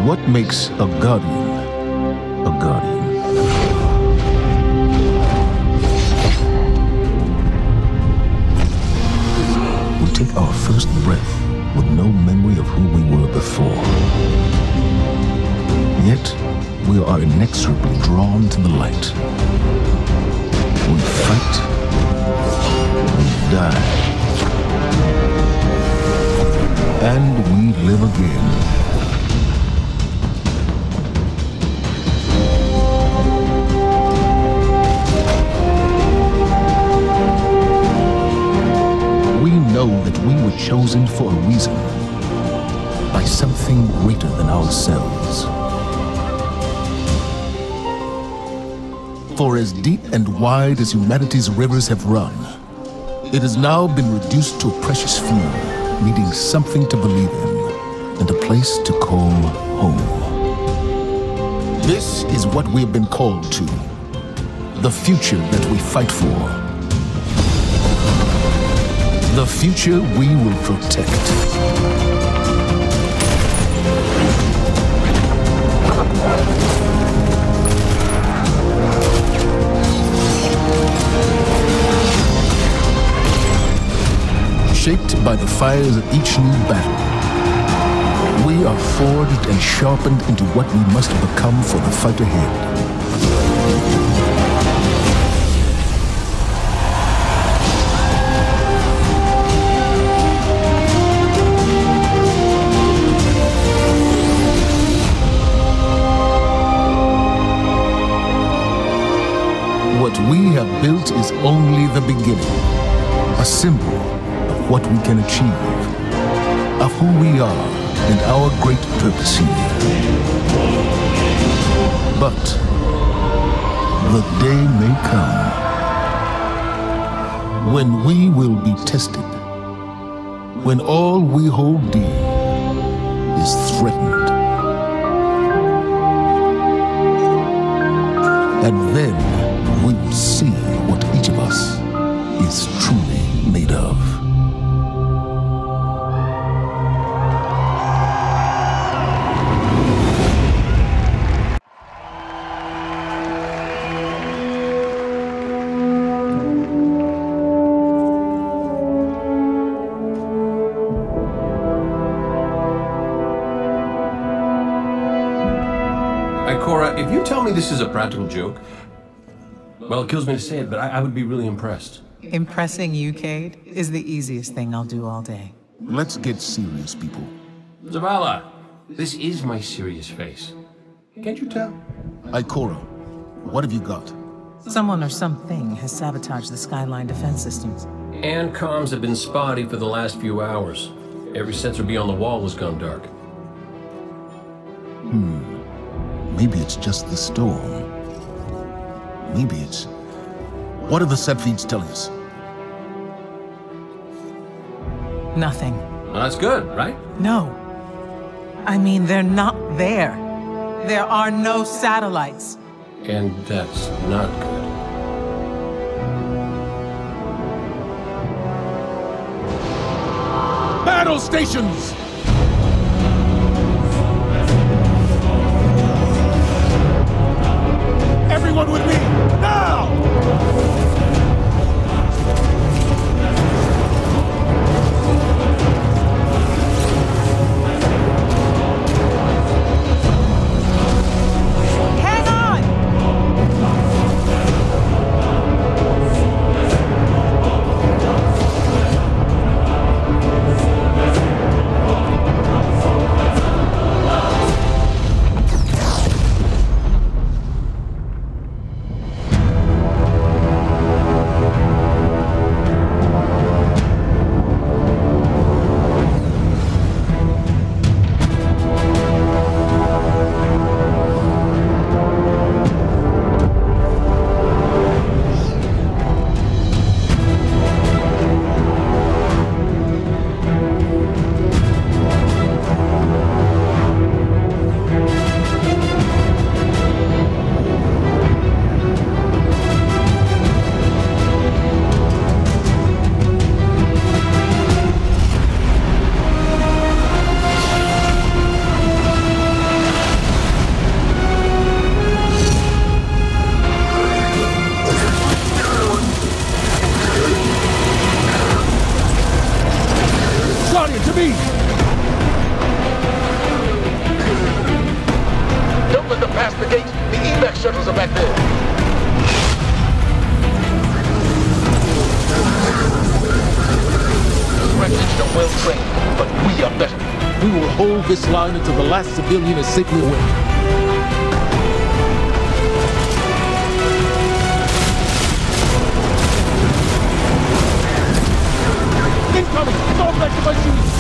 What makes a guardian a guardian? We take our first breath with no memory of who we were before. Yet, we are inexorably drawn to the light. We fight, we die, and we live again. We know that we were chosen for a reason, by something greater than ourselves. For as deep and wide as humanity's rivers have run, it has now been reduced to a precious few, needing something to believe in, and a place to call home. This is what we have been called to, the future that we fight for. The future we will protect. Shaped by the fires of each new battle, we are forged and sharpened into what we must become for the fight ahead. What we have built is only the beginning, a symbol of what we can achieve, of who we are and our great purpose here. But the day may come when we will be tested, when all we hold dear is threatened. And then we will see what each of us is truly made of. Cora, if you tell me this is a practical joke, well, it kills me to say it, but I would be really impressed. Impressing you, Cade, is the easiest thing I'll do all day. Let's get serious, people. Zavala, this is my serious face. Can't you tell? Ikora, what have you got? Someone or something has sabotaged the Skyline defense systems. And comms have been spotty for the last few hours. Every sensor beyond the wall has gone dark. Maybe it's just the storm. Maybe it's... What are the set feeds telling us? Nothing. Well, that's good, right? No. I mean, they're not there. There are no satellites. And that's not good. Battle stations! Everyone with me, now! Hang on! let them pass the gate. The evac shuttles are back there. Red Legion are well trained, but we are better. We will hold this line until the last civilian is safely away. Incoming! Fall back to my shoes!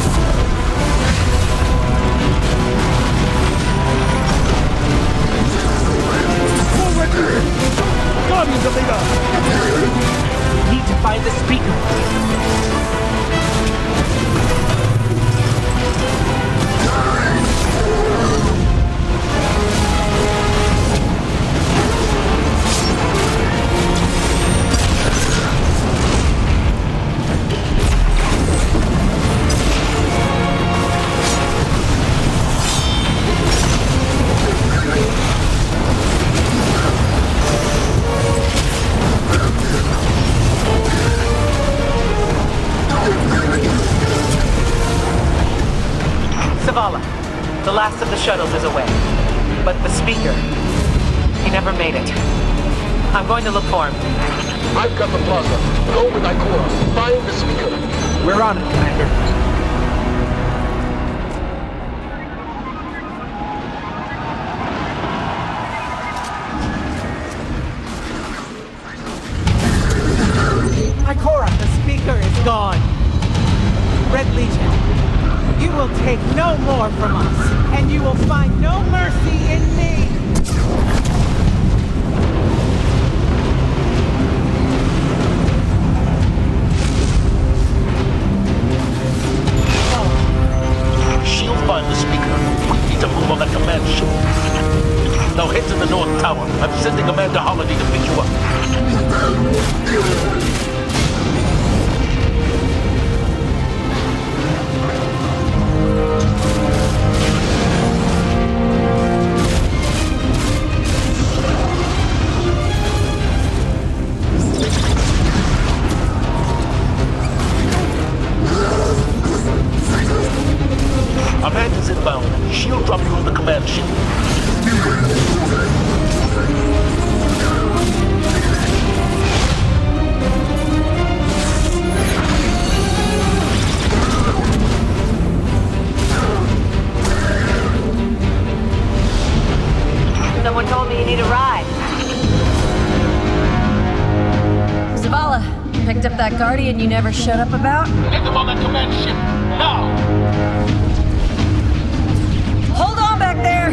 Forward! Guardians of the Earth! Need to find the speaker. The last of the shuttles is away. But the speaker, he never made it. I'm going to look for him. I've got the plaza. Go with Ikora. Find the speaker. We're on it, Commander. Ikora, the speaker is gone. Red Legion, you will take no more from us, and you will find no mercy in me. She'll find the speaker. We need to move on that command ship. Now head to the North Tower. I'm sending Commander Holiday to pick you up. Amanda's inbound. She'll drop you on the command ship. Someone told me you need a ride. Zavala, picked up that Guardian you never shut up about? Get them on that command ship. Now! Hold on back there!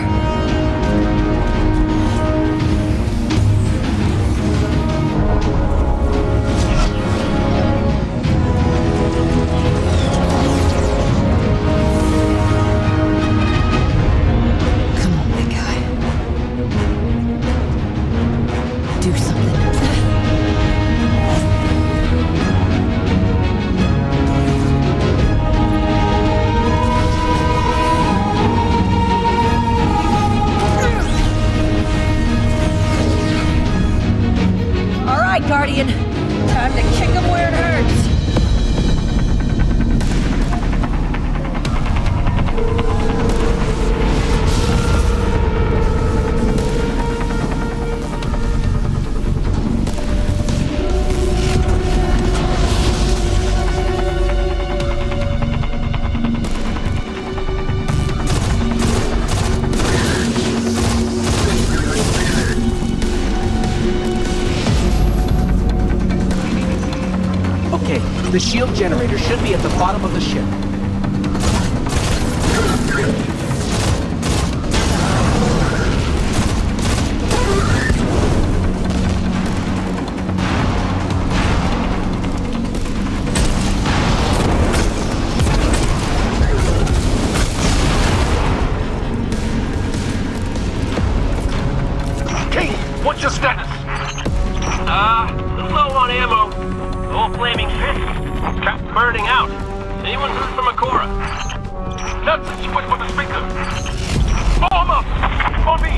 Come on, big guy. Do something. Guardian. Time to kick him where it hurts. The shield generator should be at the bottom of the ship. King, what's your status? Low on ammo. All flaming fists. Cap burning out. Anyone heard from Ikora? Nuts, she went for the speaker. Form up! For me!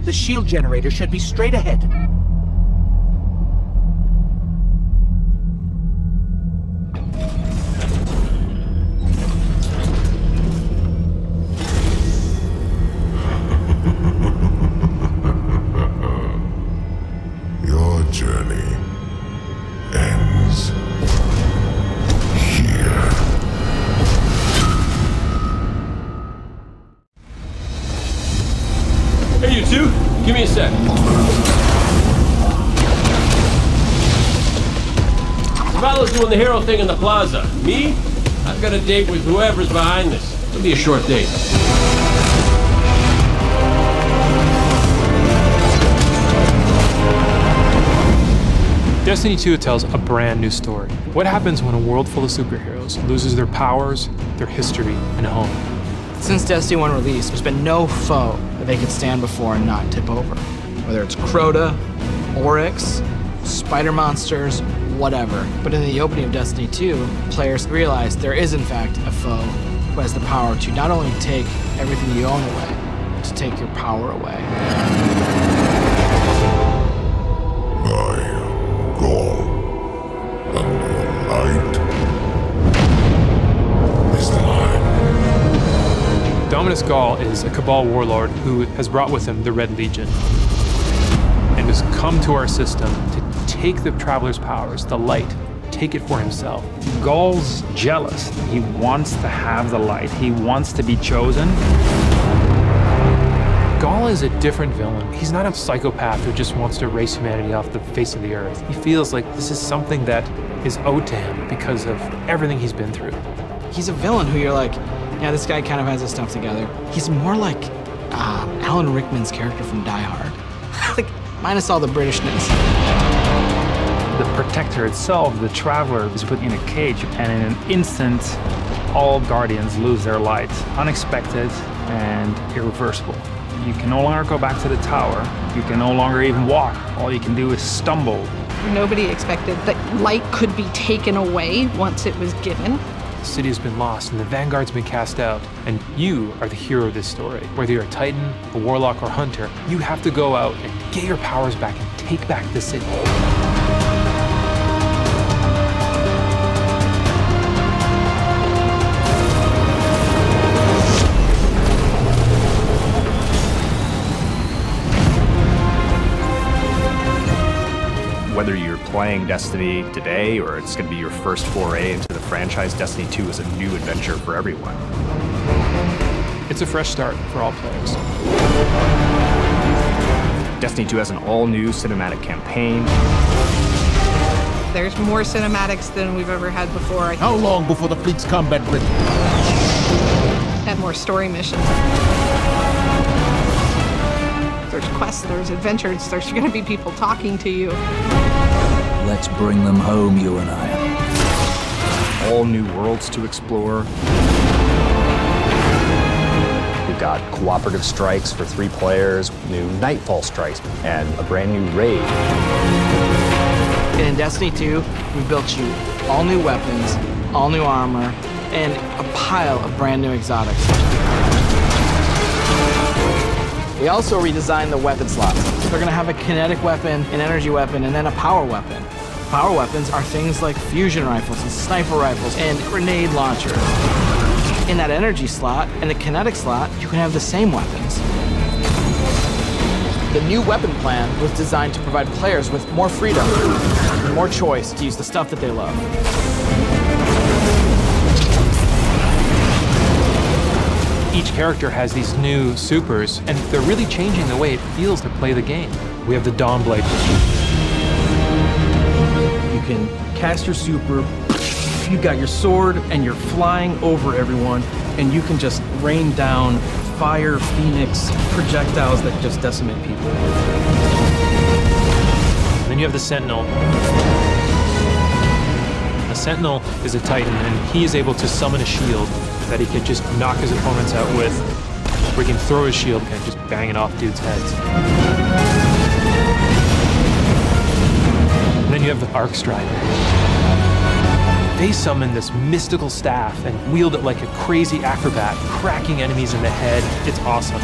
The shield generator should be straight ahead. Your journey ends here. Hey, you two, give me a sec. Zavala's doing the hero thing in the plaza. Me? I've got a date with whoever's behind this. It'll be a short date. Destiny 2 tells a brand new story. What happens when a world full of superheroes loses their powers, their history, and home? Since Destiny 1 release, there's been no foe that they could stand before and not tip over. Whether it's Crota, Oryx, spider monsters, whatever. But in the opening of Destiny 2, players realize there is in fact a foe who has the power to not only take everything you own away, but to take your power away. I am Gaul, and your light is mine. Dominus Gaul is a Cabal warlord who has brought with him the Red Legion and has come to our system to take the Traveler's powers, the light, take it for himself. Gaul's jealous. He wants to have the light. He wants to be chosen. Gaul is a different villain. He's not a psychopath who just wants to erase humanity off the face of the earth. He feels like this is something that is owed to him because of everything he's been through. He's a villain who you're like, yeah, this guy kind of has his stuff together. He's more like Alan Rickman's character from Die Hard. Like, minus all the Britishness. The Protector itself, the Traveler, is put in a cage, and in an instant, all Guardians lose their light. Unexpected and irreversible. You can no longer go back to the tower. You can no longer even walk. All you can do is stumble. Nobody expected that light could be taken away once it was given. The city has been lost and the Vanguard's been cast out, and you are the hero of this story. Whether you're a Titan, a Warlock, or Hunter, you have to go out and get your powers back and take back the city. Whether you're playing Destiny today or it's going to be your first foray into the franchise, Destiny 2 is a new adventure for everyone. It's a fresh start for all players. Destiny 2 has an all-new cinematic campaign. There's more cinematics than we've ever had before. How long before the fleet's combat ready? And more story missions. There's quests, there's adventures, there's going to be people talking to you. Let's bring them home, you and I. All new worlds to explore. We've got cooperative strikes for 3 players, new Nightfall strikes, and a brand new raid. And in Destiny 2, we built you all new weapons, all new armor, and a pile of brand new exotics. We also redesigned the weapon slots. So they're gonna have a kinetic weapon, an energy weapon, and then a power weapon. Power weapons are things like fusion rifles and sniper rifles and grenade launchers. In that energy slot and the kinetic slot, you can have the same weapons. The new weapon plan was designed to provide players with more freedom and more choice to use the stuff that they love. Each character has these new supers, and they're really changing the way it feels to play the game. We have the Dawnblade. You can cast your super, you've got your sword, and you're flying over everyone, and you can just rain down fire, phoenix, projectiles that just decimate people. And then you have the Sentinel. A Sentinel is a Titan, and he is able to summon a shield that he can just knock his opponents out with, or he can throw his shield and just bang it off dudes' heads. And then you have the Arc Strider. They summon this mystical staff and wield it like a crazy acrobat, cracking enemies in the head. It's awesome.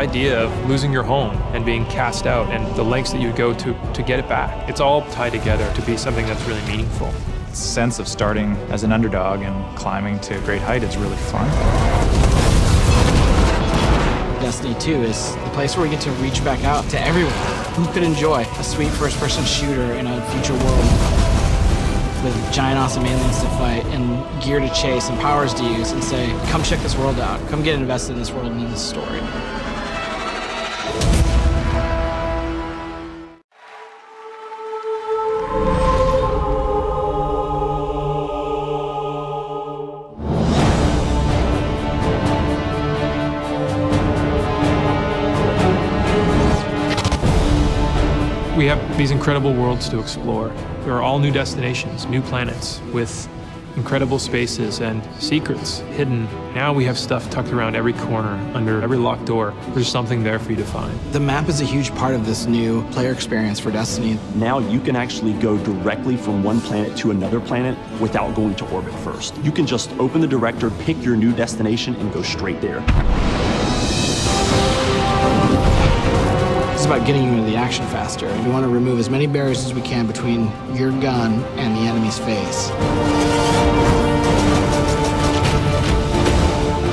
idea of losing your home and being cast out and the lengths that you go to get it back. It's all tied together to be something that's really meaningful. The sense of starting as an underdog and climbing to a great height is really fun. Destiny 2 is the place where we get to reach back out to everyone who could enjoy a sweet first-person shooter in a future world with giant awesome aliens to fight and gear to chase and powers to use and say, come check this world out, come get invested in this world and in this story. We have these incredible worlds to explore. There are all new destinations, new planets with incredible spaces and secrets hidden. Now we have stuff tucked around every corner, under every locked door. There's something there for you to find. The map is a huge part of this new player experience for Destiny. Now you can actually go directly from one planet to another planet without going to orbit first. You can just open the director, pick your new destination, and go straight there. It's about getting you into the action faster. We want to remove as many barriers as we can between your gun and the enemy's face.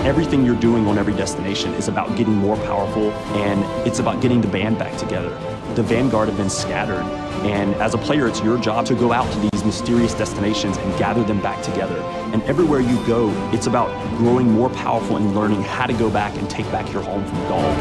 Everything you're doing on every destination is about getting more powerful, and it's about getting the band back together. The Vanguard have been scattered, and as a player, it's your job to go out to these mysterious destinations and gather them back together. And everywhere you go, it's about growing more powerful and learning how to go back and take back your home from Gaul.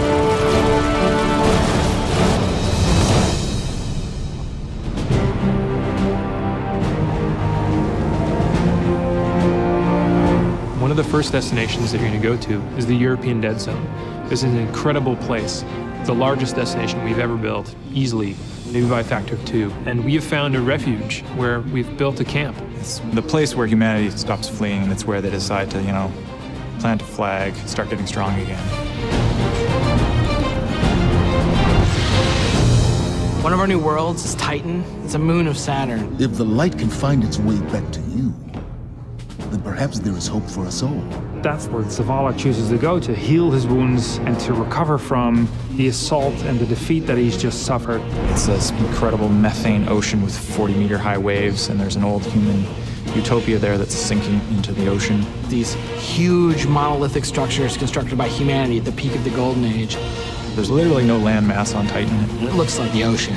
One of the first destinations that you're going to go to is the European Dead Zone. This is an incredible place. It's the largest destination we've ever built, easily, maybe by a factor of 2. And we have found a refuge where we've built a camp. It's the place where humanity stops fleeing, and it's where they decide to, plant a flag, start getting strong again. One of our new worlds is Titan. It's a moon of Saturn. If the light can find its way back to you, then perhaps there is hope for us all. That's where Zavala chooses to go, to heal his wounds and to recover from the assault and the defeat that he's just suffered. It's this incredible methane ocean with 40-meter high waves, and there's an old human utopia there that's sinking into the ocean. These huge monolithic structures constructed by humanity at the peak of the Golden Age. There's literally no land mass on Titan. It looks like the ocean.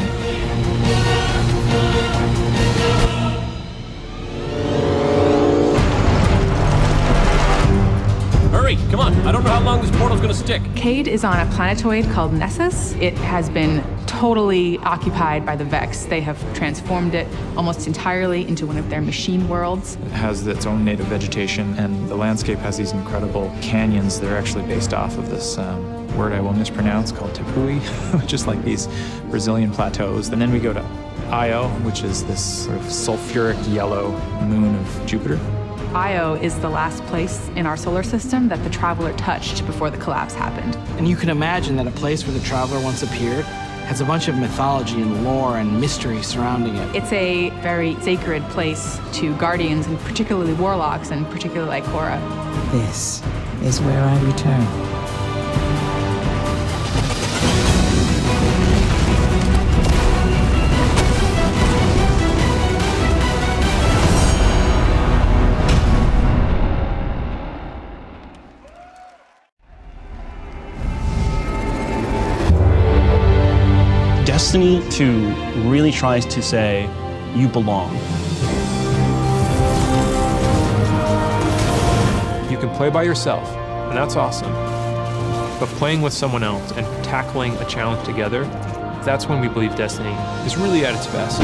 Hurry, come on. I don't know how long this portal's gonna stick. Cade is on a planetoid called Nessus. It has been totally occupied by the Vex. They have transformed it almost entirely into one of their machine worlds. It has its own native vegetation, and the landscape has these incredible canyons that are actually based off of this word I will mispronounce called Tepui, which is like these Brazilian plateaus. And then we go to Io, which is this sort of sulfuric yellow moon of Jupiter. Io is the last place in our solar system that the Traveler touched before the collapse happened. And you can imagine that a place where the Traveler once appeared has a bunch of mythology and lore and mystery surrounding it. It's a very sacred place to Guardians, and particularly Warlocks, and particularly Ikora. This is where I return. Destiny 2 really tries to say, you belong. You can play by yourself, and that's awesome. But playing with someone else and tackling a challenge together, that's when we believe Destiny is really at its best.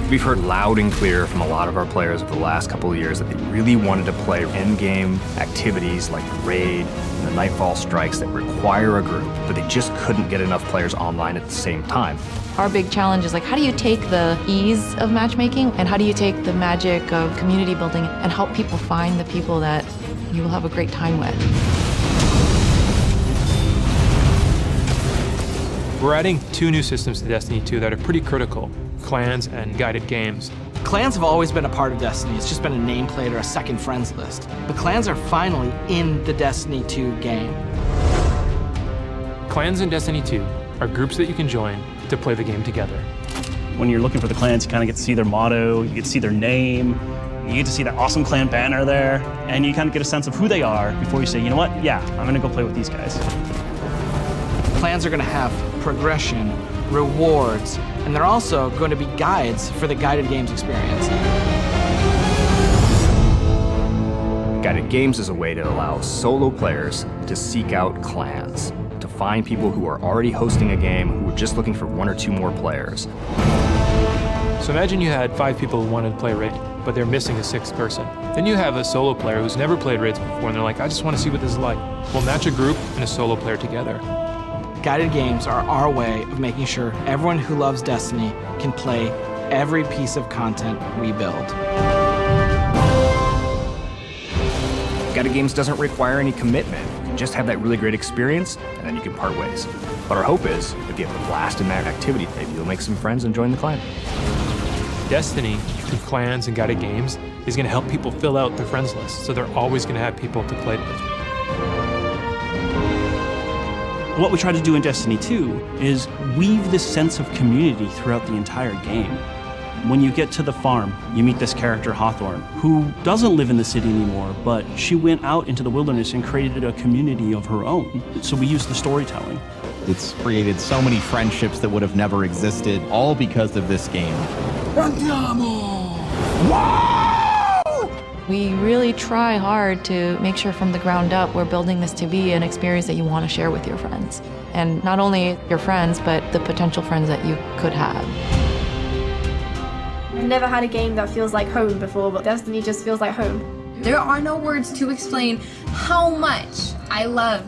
We've heard loud and clear from a lot of our players over the last couple of years that they really wanted to play endgame activities like the raid and the Nightfall strikes that require a group, but they just couldn't get enough players online at the same time. Our big challenge is like, how do you take the ease of matchmaking and how do you take the magic of community building and help people find the people that you will have a great time with? We're adding 2 new systems to Destiny 2 that are pretty critical. clans and guided games. Clans have always been a part of Destiny. It's just been a nameplate or a second friends list. But clans are finally in the Destiny 2 game. Clans in Destiny 2 are groups that you can join to play the game together. When you're looking for the clans, you kind of get to see their motto, you get to see their name, you get to see that awesome clan banner there, and you kind of get a sense of who they are before you say, you know what, yeah, I'm gonna go play with these guys. Clans are gonna have progression, rewards, and they're also going to be guides for the guided games experience. Guided games is a way to allow solo players to seek out clans, to find people who are already hosting a game who are just looking for 1 or 2 more players. So imagine you had 5 people who wanted to play Raid, but they're missing a 6th person. Then you have a solo player who's never played Raids before, and they're like, I just want to see what this is like. We'll match a group and a solo player together. Guided games are our way of making sure everyone who loves Destiny can play every piece of content we build. Guided games doesn't require any commitment. You just have that really great experience, and then you can part ways. But our hope is, if you have a blast in that activity, maybe you'll make some friends and join the clan. Destiny, through clans and guided games, is going to help people fill out their friends list, so they're always going to have people to play with. What we try to do in Destiny 2 is weave this sense of community throughout the entire game. When you get to the farm, you meet this character, Hawthorne, who doesn't live in the city anymore, but she went out into the wilderness and created a community of her own. So we use the storytelling. It's created so many friendships that would have never existed, all because of this game. We really try hard to make sure from the ground up we're building this to be an experience that you want to share with your friends. And not only your friends, but the potential friends that you could have. I've never had a game that feels like home before, but Destiny just feels like home. There are no words to explain how much I love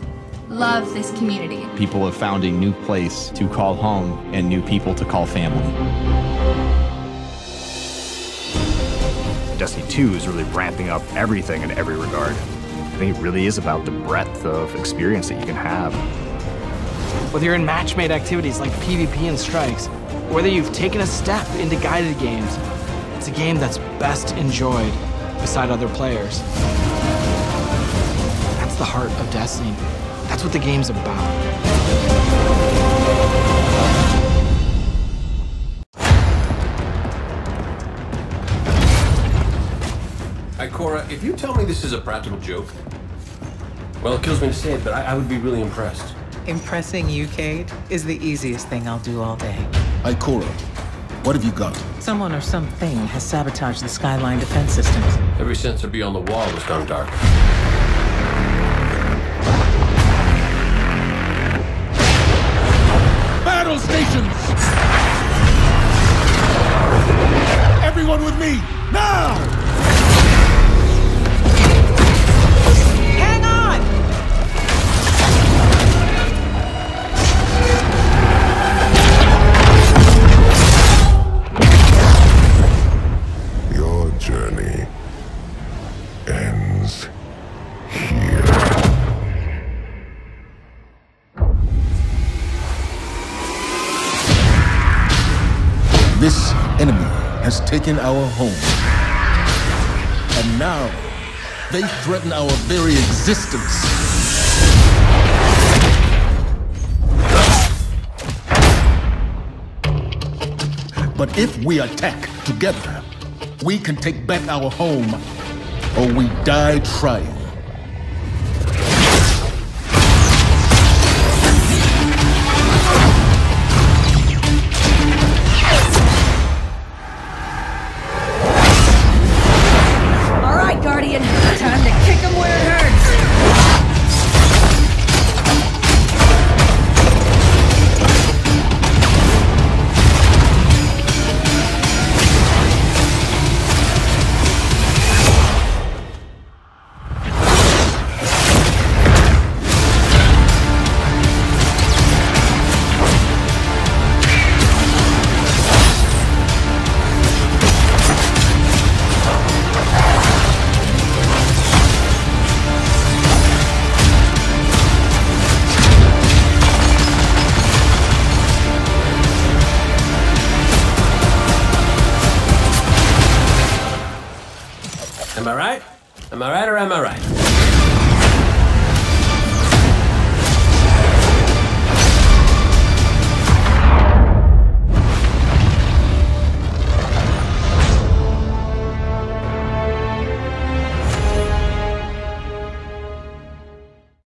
this community. People have found a new place to call home and new people to call family. Destiny 2 is really ramping up everything in every regard. I think it really is about the breadth of experience that you can have. Whether you're in match-made activities like PvP and strikes, whether you've taken a step into guided games, it's a game that's best enjoyed beside other players. That's the heart of Destiny. That's what the game's about. Cora, if you tell me this is a practical joke, well, it kills me to say it, but I would be really impressed. Impressing you, Cade, is the easiest thing I'll do all day. Cora, what have you got? Someone or something has sabotaged the Skyline defense systems. Every sensor beyond the wall has gone dark. Battle stations! Everyone with me, now! Journey ends here. This enemy has taken our home, and now they threaten our very existence. But if we attack together, we can take back our home, or we die trying. All right, Guardian, time to kick him where it hurts. Am I right? Am I right or am I right?